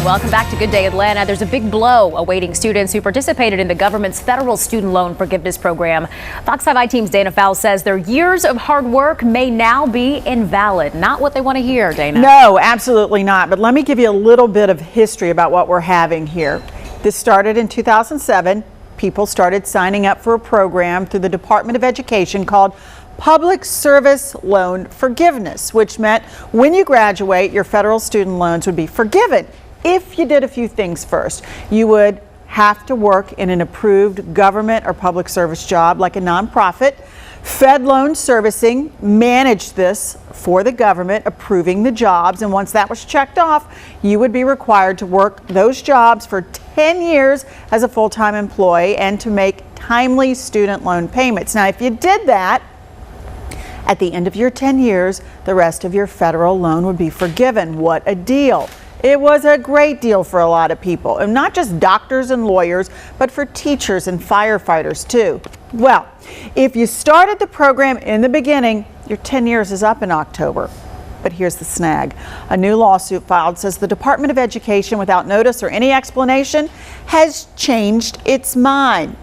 Welcome back to Good Day Atlanta. There's a big blow awaiting students who participated in the government's federal student loan forgiveness program. Fox 5 I-Team's Dana Fowle says their years of hard work may now be invalid. Not what they want to hear, Dana. No, absolutely not. But let me give you a little bit of history about what we're having here. This started in 2007. People started signing up for a program through the Department of Education called Public Service Loan Forgiveness, which meant when you graduate, your federal student loans would be forgiven if you did a few things first. You would have to work in an approved government or public service job like a nonprofit. FedLoan Servicing managed this for the government, approving the jobs, and once that was checked off, you would be required to work those jobs for 10 years as a full-time employee and to make timely student loan payments. Now, if you did that, at the end of your 10 years, the rest of your federal loan would be forgiven. What a deal. It was a great deal for a lot of people, and not just doctors and lawyers, but for teachers and firefighters too. Well, if you started the program in the beginning, your 10 years is up in October. But here's the snag. A new lawsuit filed says the Department of Education, without notice or any explanation, has changed its mind.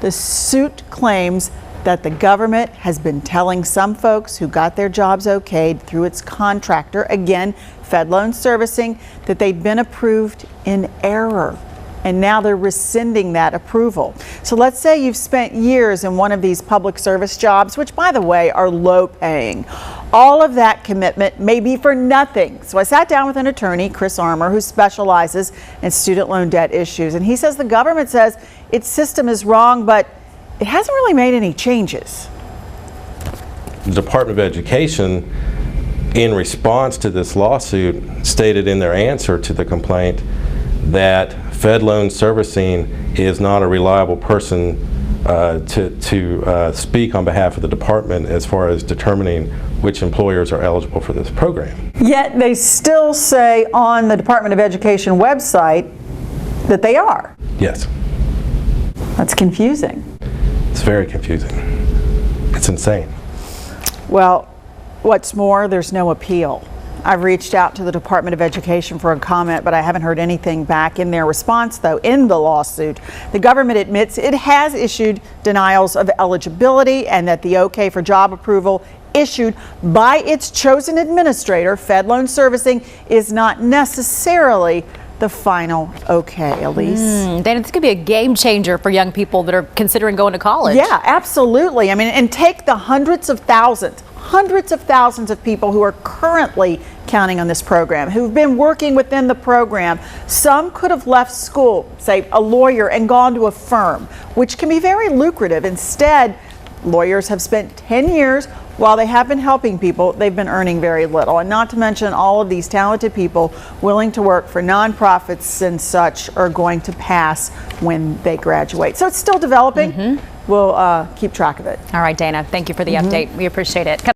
The suit claims that the government has been telling some folks who got their jobs okayed through its contractor, again, FedLoan Servicing, that they'd been approved in error. And now they're rescinding that approval. So let's say you've spent years in one of these public service jobs, which by the way are low paying. All of that commitment may be for nothing. So I sat down with an attorney, Chris Armour, who specializes in student loan debt issues. And he says the government says its system is wrong, but it hasn't really made any changes. The Department of Education, in response to this lawsuit, stated in their answer to the complaint that FedLoan Servicing is not a reliable person to speak on behalf of the department as far as determining which employers are eligible for this program. Yet they still say on the Department of Education website that they are. Yes. That's confusing. It's very confusing. It's insane. Well, what's more, there's no appeal. I've reached out to the Department of Education for a comment, but I haven't heard anything back. In their response, though, in the lawsuit, the government admits it has issued denials of eligibility and that the okay for job approval issued by its chosen administrator, FedLoan Servicing, is not necessarily the final okay. Elise? Dana, this could be a game changer for young people that are considering going to college. Yeah, absolutely. I mean, and take the hundreds of thousands of people who are currently counting on this program, who've been working within the program. Some could have left school, say a lawyer, and gone to a firm, which can be very lucrative. Instead, lawyers have spent 10 years. While they have been helping people, they've been earning very little. And not to mention all of these talented people willing to work for nonprofits and such are going to pass when they graduate. So it's still developing. We'll keep track of it. All right, Dana, thank you for the update. We appreciate it.